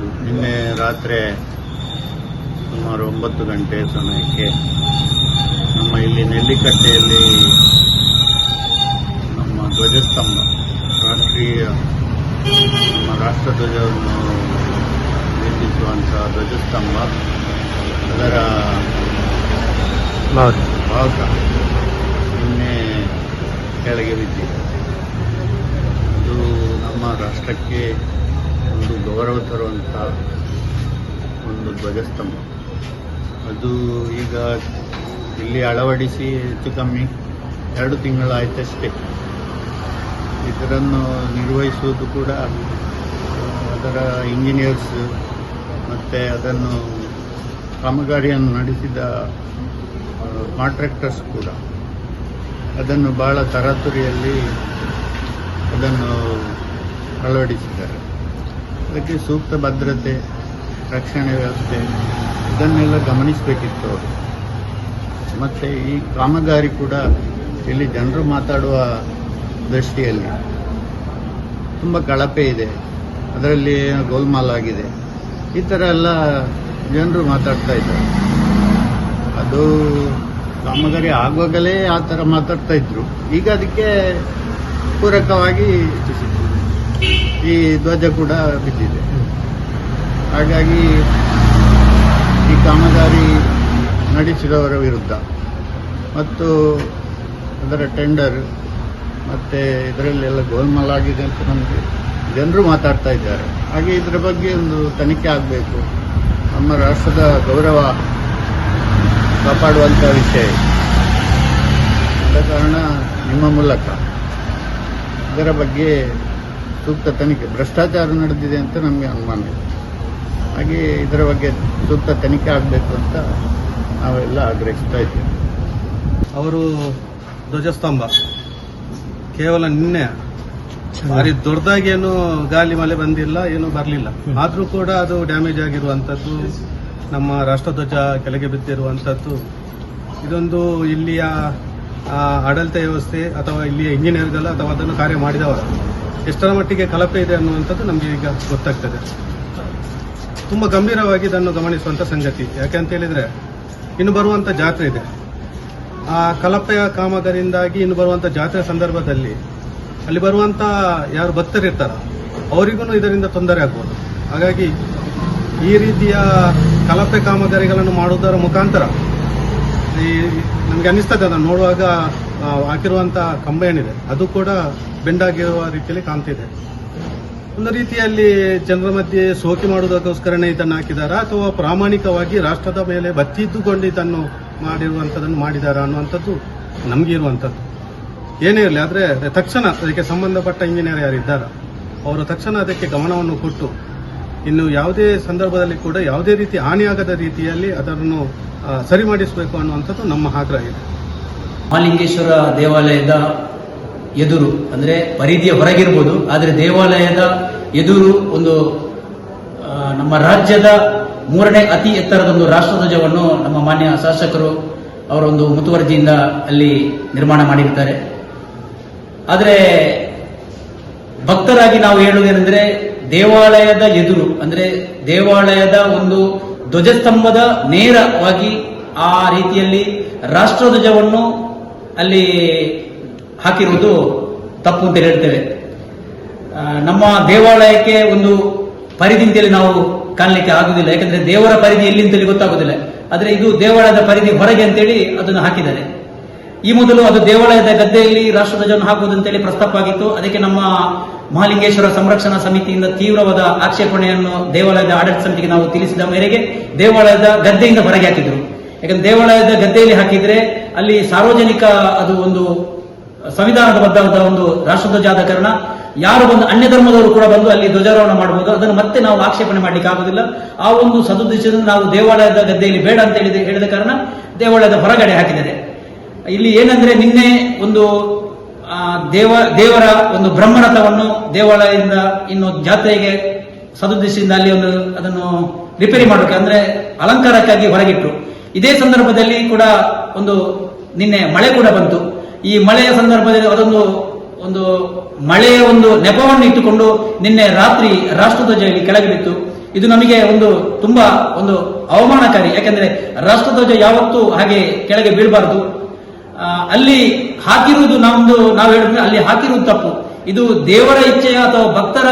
ನಿನ್ನೆ ರಾತ್ರಿ ಸುಮಾರು 9 ಗಂಟೆ ಸಮಯಕ್ಕೆ ನಮ್ಮ ಇಲ್ಲಿ ನೆಲ್ಲಿಕಟ್ಟೆಯಲ್ಲಿ ನಮ್ಮ ಧ್ವಜಸ್ತಂಭ ರಾಷ್ಟ್ರೀಯ ನಮ್ಮ ರಾಷ್ಟ್ರಧ್ವಜವನ್ನು ನಿಲ್ಲಿಸುವಂತಹ ಧ್ವಜಸ್ತಂಭ ಅದರ ಭಾಗ ನಿನ್ನೆ ಕೆಳಗೆ ಬಿದ್ದಿದೆ. ಅದು ನಮ್ಮ ರಾಷ್ಟ್ರಕ್ಕೆ ಒಂದು ಗೌರವ ತರುವಂಥ ಒಂದು ಧ್ವಜಸ್ತಂಭ. ಅದು ಈಗ ಇಲ್ಲಿ ಅಳವಡಿಸಿ ಹೆಚ್ಚು ಕಮ್ಮಿ 2 ತಿಂಗಳಾಯ್ತಷ್ಟೇ. ಇದನ್ನು ನಿರ್ವಹಿಸುವುದು ಕೂಡ ಅದರ ಇಂಜಿನಿಯರ್ಸ್ ಮತ್ತು ಅದನ್ನು ಕಾಮಗಾರಿಯನ್ನು ನಡೆಸಿದ ಕಾಂಟ್ರಾಕ್ಟರ್ಸ್ ಕೂಡ ಅದನ್ನು ಬಹಳ ತರಾತುರಿಯಲ್ಲಿ ಅದನ್ನು ಅಳವಡಿಸಿದ್ದಾರೆ. ಅದಕ್ಕೆ ಸೂಕ್ತ ಭದ್ರತೆ, ರಕ್ಷಣೆ ವ್ಯವಸ್ಥೆ ಇದನ್ನೆಲ್ಲ ಗಮನಿಸಬೇಕಿತ್ತು ಅವರು. ಮತ್ತು ಈ ಕಾಮಗಾರಿ ಕೂಡ ಇಲ್ಲಿ ಜನರು ಮಾತಾಡುವ ದೃಷ್ಟಿಯಲ್ಲಿ ತುಂಬ ಕಳಪೆ ಇದೆ, ಅದರಲ್ಲಿ ಗೋಲ್ಮಾಲ್ ಆಗಿದೆ, ಈ ಥರ ಎಲ್ಲ ಜನರು ಮಾತಾಡ್ತಾ ಇದ್ದಾರೆ. ಅದು ಕಾಮಗಾರಿ ಆಗುವಾಗಲೇ ಆ ಥರ ಮಾತಾಡ್ತಾ ಇದ್ರು. ಈಗ ಅದಕ್ಕೆ ಪೂರಕವಾಗಿ ಈ ಧ್ವಜ ಕೂಡ ಬಿದ್ದಿದೆ. ಹಾಗಾಗಿ ಈ ಕಾಮಗಾರಿ ನಡೆಸಿದವರ ವಿರುದ್ಧ ಮತ್ತು ಅದರ ಟೆಂಡರ್ ಮತ್ತು ಇದರಲ್ಲೆಲ್ಲ ಗೋಲ್ಮಾಲ್ ಆಗಿದೆ ಅಂತ ನಮಗೆ ಜನರು ಮಾತಾಡ್ತಾ ಇದ್ದಾರೆ. ಹಾಗೆ ಇದರ ಬಗ್ಗೆ ಒಂದು ತನಿಖೆ ಆಗಬೇಕು. ನಮ್ಮ ರಾಷ್ಟ್ರದ ಗೌರವ ಕಾಪಾಡುವಂಥ ವಿಷಯ. ಆದ ಕಾರಣ ನಿಮ್ಮ ಮೂಲಕ ಇದರ ಬಗ್ಗೆ ಸೂಕ್ತ ತನಿಖೆ, ಭ್ರಷ್ಟಾಚಾರ ನಡೆದಿದೆ ಅಂತ ನಮಗೆ ಅನುಮಾನ ಇದೆ. ಹಾಗೆ ಇದರ ಬಗ್ಗೆ ಸೂಕ್ತ ತನಿಖೆ ಆಗಬೇಕು ಅಂತ ನಾವೆಲ್ಲ ಆಗ್ರಹಿಸ್ತಾ ಇದ್ದೇವೆ. ಅವರು ಧ್ವಜಸ್ತಂಭ ಕೇವಲ ನಿನ್ನೆ ಭಾರಿ ದೊಡ್ಡದಾಗಿ ಏನು ಗಾಳಿ ಮಳೆ ಬಂದಿಲ್ಲ, ಏನು ಬರಲಿಲ್ಲ, ಆದರೂ ಕೂಡ ಅದು ಡ್ಯಾಮೇಜ್ ಆಗಿರುವಂಥದ್ದು, ನಮ್ಮ ರಾಷ್ಟ್ರಧ್ವಜ ಕೆಳಗೆ ಬಿದ್ದಿರುವಂಥದ್ದು, ಇದೊಂದು ಇಲ್ಲಿಯ ಆಡಳಿತ ವ್ಯವಸ್ಥೆ ಅಥವಾ ಇಲ್ಲಿಯ ಇಂಜಿನಿಯರ್ಗಳ ಅಥವಾ ಅದನ್ನು ಕಾರ್ಯ ಮಾಡಿದವರು ಎಷ್ಟರ ಮಟ್ಟಿಗೆ ಕಳಪೆ ಇದೆ ಅನ್ನುವಂಥದ್ದು ನಮಗೆ ಈಗ ಗೊತ್ತಾಗ್ತದೆ. ತುಂಬ ಗಂಭೀರವಾಗಿ ಇದನ್ನು ಗಮನಿಸುವಂಥ ಸಂಗತಿ. ಯಾಕೆಂತ ಹೇಳಿದರೆ ಇನ್ನು ಬರುವಂಥ ಜಾತ್ರೆ ಇದೆ. ಆ ಕಳಪೆಯ ಕಾಮಗಾರಿಯಿಂದಾಗಿ ಇನ್ನು ಬರುವಂಥ ಜಾತ್ರೆ ಸಂದರ್ಭದಲ್ಲಿ ಅಲ್ಲಿ ಬರುವಂಥ ಯಾರು ಭಕ್ತರಿರ್ತಾರ ಅವರಿಗೂ ಇದರಿಂದ ತೊಂದರೆ ಆಗ್ಬೋದು. ಹಾಗಾಗಿ ಈ ರೀತಿಯ ಕಳಪೆ ಕಾಮಗಾರಿಗಳನ್ನು ಮಾಡುವುದರ ಮುಖಾಂತರ ನಮಗೆ ಅನ್ನಿಸ್ತದೆ, ಅದನ್ನು ನೋಡುವಾಗ ಹಾಕಿರುವಂಥ ಕಂಬ ಏನಿದೆ ಅದು ಕೂಡ ಬೆಂಡಾಗಿರುವ ರೀತಿಯಲ್ಲಿ ಕಾಣ್ತಿದೆ. ಒಂದು ರೀತಿಯಲ್ಲಿ ಜನರ ಮಧ್ಯೆ ಸೋಕಿ ಮಾಡುವುದಕ್ಕೋಸ್ಕರನೇ ಇದನ್ನು ಹಾಕಿದಾರಾ ಅಥವಾ ಪ್ರಾಮಾಣಿಕವಾಗಿ ರಾಷ್ಟ್ರದ ಮೇಲೆ ಬಚ್ಚಿದ್ದುಕೊಂಡು ಇದನ್ನು ಮಾಡಿರುವಂಥದ್ದನ್ನು ಮಾಡಿದಾರಾ ಅನ್ನುವಂಥದ್ದು ನಮಗೆ ಇರುವಂಥದ್ದು. ಏನೇ ಇರಲಿ, ಆದರೆ ತಕ್ಷಣ ಅದಕ್ಕೆ ಸಂಬಂಧಪಟ್ಟ ಇಂಜಿನಿಯರ್ ಯಾರಿದ್ದಾರ ಅವರು ತಕ್ಷಣ ಅದಕ್ಕೆ ಗಮನವನ್ನು ಕೊಟ್ಟು ಇನ್ನು ಯಾವುದೇ ಸಂದರ್ಭದಲ್ಲಿ ಕೂಡ ಯಾವುದೇ ರೀತಿ ಹಾನಿಯಾಗದ ರೀತಿಯಲ್ಲಿ ಅದನ್ನು ಸರಿ ಮಾಡಿಸಬೇಕು ಅನ್ನುವಂಥದ್ದು ನಮ್ಮ ಆಗ್ರಹ ಇದೆ. ಮಹಾಲಿಂಗೇಶ್ವರ ದೇವಾಲಯದ ಎದುರು ಅಂದರೆ ಪರಿಧಿಯ ಹೊರಗಿರ್ಬೋದು, ಆದರೆ ದೇವಾಲಯದ ಎದುರು ಒಂದು ನಮ್ಮ ರಾಜ್ಯದ 3ನೇ ಅತಿ ಎತ್ತರದೊಂದು ರಾಷ್ಟ್ರಧ್ವಜವನ್ನು ನಮ್ಮ ಮಾನ್ಯ ಶಾಸಕರು ಅವರೊಂದು ಮುತುವರ್ಜಿಯಿಂದ ಅಲ್ಲಿ ನಿರ್ಮಾಣ ಮಾಡಿರ್ತಾರೆ. ಆದರೆ ಭಕ್ತರಾಗಿ ನಾವು ಹೇಳುವುದೇನೆಂದರೆ ದೇವಾಲಯದ ಎದುರು ಅಂದರೆ ದೇವಾಲಯದ ಒಂದು ಧ್ವಜಸ್ತಂಭದ ನೇರವಾಗಿ ಆ ರೀತಿಯಲ್ಲಿ ರಾಷ್ಟ್ರಧ್ವಜವನ್ನು ಅಲ್ಲಿ ಹಾಕಿರುವುದು ತಪ್ಪು ಅಂತ ಹೇಳ್ತೇವೆ. ನಮ್ಮ ದೇವಾಲಯಕ್ಕೆ ಒಂದು ಪರಿಧಿ ಅಂತೇಳಿ ನಾವು ಕಾಣಲಿಕ್ಕೆ ಆಗುದಿಲ್ಲ, ಯಾಕಂದ್ರೆ ದೇವರ ಪರಿಧಿ ಎಲ್ಲಿ ಅಂತೇಳಿ ಗೊತ್ತಾಗುದಿಲ್ಲ. ಆದರೆ ಇದು ದೇವಾಲಯದ ಪರಿಧಿ ಹೊರಗೆ ಅಂತೇಳಿ ಅದನ್ನು ಹಾಕಿದ್ದಾರೆ. ಈ ಮೊದಲು ಅದು ದೇವಾಲಯದ ಗದ್ದೆಯಲ್ಲಿ ರಾಷ್ಟ್ರಧ್ವಜವನ್ನು ಹಾಕುವುದು ಅಂತೇಳಿ ಪ್ರಸ್ತಾಪ ಆಗಿತ್ತು. ಅದಕ್ಕೆ ನಮ್ಮ ಮಹಾಲಿಂಗೇಶ್ವರ ಸಂರಕ್ಷಣಾ ಸಮಿತಿಯಿಂದ ತೀವ್ರವಾದ ಆಕ್ಷೇಪಣೆಯನ್ನು ದೇವಾಲಯದ ಆಡಳಿತ ಸಮಿತಿಗೆ ನಾವು ತಿಳಿಸಿದ ಮೇರೆಗೆ ದೇವಾಲಯದ ಗದ್ದೆಯಿಂದ ಹೊರಗೆ ಹಾಕಿದ್ರು. ಯಾಕಂದ್ರೆ ದೇವಾಲಯದ ಗದ್ದೆಯಲ್ಲಿ ಹಾಕಿದ್ರೆ ಅಲ್ಲಿ ಸಾರ್ವಜನಿಕ ಅದು ಒಂದು ಸಂವಿಧಾನಬದ್ಧವಾದ ಒಂದು ರಾಷ್ಟ್ರಧ್ವಜ ಆದ ಕಾರಣ ಯಾರು ಒಂದು ಅನ್ಯ ಧರ್ಮದವರು ಕೂಡ ಬಂದು ಅಲ್ಲಿ ಧ್ವಜಾರೋಹಣ ಮಾಡಬಹುದು. ಅದನ್ನು ಮತ್ತೆ ನಾವು ಆಕ್ಷೇಪಣೆ ಮಾಡಲಿಕ್ಕೆ ಆಗುದಿಲ್ಲ. ಆ ಒಂದು ಸದುದ್ದೇಶದಿಂದ ನಾವು ದೇವಾಲಯದ ಗದ್ದೆಯಲ್ಲಿ ಬೇಡ ಅಂತ ಹೇಳಿದ ಕಾರಣ ದೇವಾಲಯದ ಹೊರಗಡೆ ಹಾಕಿದ್ದಾರೆ. ಇಲ್ಲಿ ಏನಂದ್ರೆ ನಿನ್ನೆ ಒಂದು ದೇವರ ಒಂದು ಬ್ರಹ್ಮರಥವನ್ನು ದೇವಾಲಯದಿಂದ ಇನ್ನು ಜಾತ್ರೆಗೆ ಸದುದ್ದೇಶದಿಂದ ಅಲ್ಲಿ ಒಂದು ಅದನ್ನು ರಿಪೇರಿ ಮಾಡೋಕೆ ಅಂದ್ರೆ ಅಲಂಕಾರಕ್ಕಾಗಿ ಹೊರಗಿಟ್ರು. ಇದೇ ಸಂದರ್ಭದಲ್ಲಿ ಕೂಡ ಒಂದು ನಿನ್ನೆ ಮಳೆ ಕೂಡ ಬಂತು. ಈ ಮಳೆಯ ಸಂದರ್ಭದಲ್ಲಿ ಅದೊಂದು ಒಂದು ಮಳೆಯ ಒಂದು ನೆಪವನ್ನು ಇಟ್ಟುಕೊಂಡು ನಿನ್ನೆ ರಾತ್ರಿ ರಾಷ್ಟ್ರಧ್ವಜ ಇಲ್ಲಿ ಕೆಳಗೆ ಬಿತ್ತು. ಇದು ನಮಗೆ ತುಂಬಾ ಅವಮಾನಕಾರಿ. ಯಾಕೆಂದ್ರೆ ರಾಷ್ಟ್ರಧ್ವಜ ಯಾವತ್ತೂ ಹಾಗೆ ಕೆಳಗೆ ಬೀಳಬಾರದು. ಅಲ್ಲಿ ಹಾಕಿರುವುದು ನಾವು ಹೇಳಿದ್ರೆ ಅಲ್ಲಿ ಹಾಕಿರುವುದು ತಪ್ಪು. ಇದು ದೇವರ ಇಚ್ಛೆಯ ಅಥವಾ ಭಕ್ತರ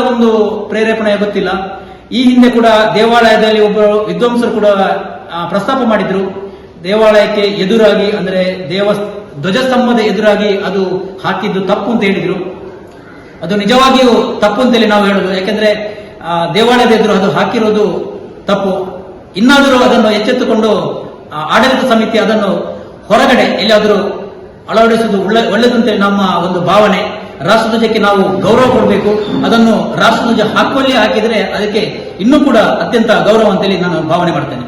ಪ್ರೇರೇಪಣೆ ಗೊತ್ತಿಲ್ಲ. ಈ ಹಿಂದೆ ಕೂಡ ದೇವಾಲಯದಲ್ಲಿ ಒಬ್ಬರು ವಿದ್ವಾಂಸರು ಕೂಡ ಪ್ರಸ್ತಾಪ ಮಾಡಿದ್ರು. ದೇವಾಲಯಕ್ಕೆ ಎದುರಾಗಿ ಅಂದ್ರೆ ಧ್ವಜಸ್ತಂಭದ ಎದುರಾಗಿ ಅದು ಹಾಕಿದ್ದು ತಪ್ಪು ಅಂತ ಹೇಳಿದ್ರು. ಅದು ನಿಜವಾಗಿಯೂ ತಪ್ಪು ಅಂತೇಳಿ ನಾವು ಹೇಳುದು. ಯಾಕೆಂದ್ರೆ ದೇವಾಲಯದ ಎದುರು ಅದು ಹಾಕಿರೋದು ತಪ್ಪು. ಇನ್ನಾದರೂ ಅದನ್ನು ಎಚ್ಚೆತ್ತುಕೊಂಡು ಆಡಳಿತ ಸಮಿತಿ ಅದನ್ನು ಹೊರಗಡೆ ಎಲ್ಲಿಯಾದರೂ ಅಳವಡಿಸುವುದು ಒಳ್ಳೆದಂತೇಳಿ ನಮ್ಮ ಭಾವನೆ. ರಾಷ್ಟ್ರಧ್ವಜಕ್ಕೆ ನಾವು ಗೌರವ ಕೊಡಬೇಕು. ಅದನ್ನು ರಾಷ್ಟ್ರಧ್ವಜ ಹಾಕಿದ್ರೆ ಅದಕ್ಕೆ ಇನ್ನೂ ಕೂಡ ಅತ್ಯಂತ ಗೌರವ ಅಂತೇಳಿ ನಾನು ಭಾವನೆ ಮಾಡ್ತೇನೆ.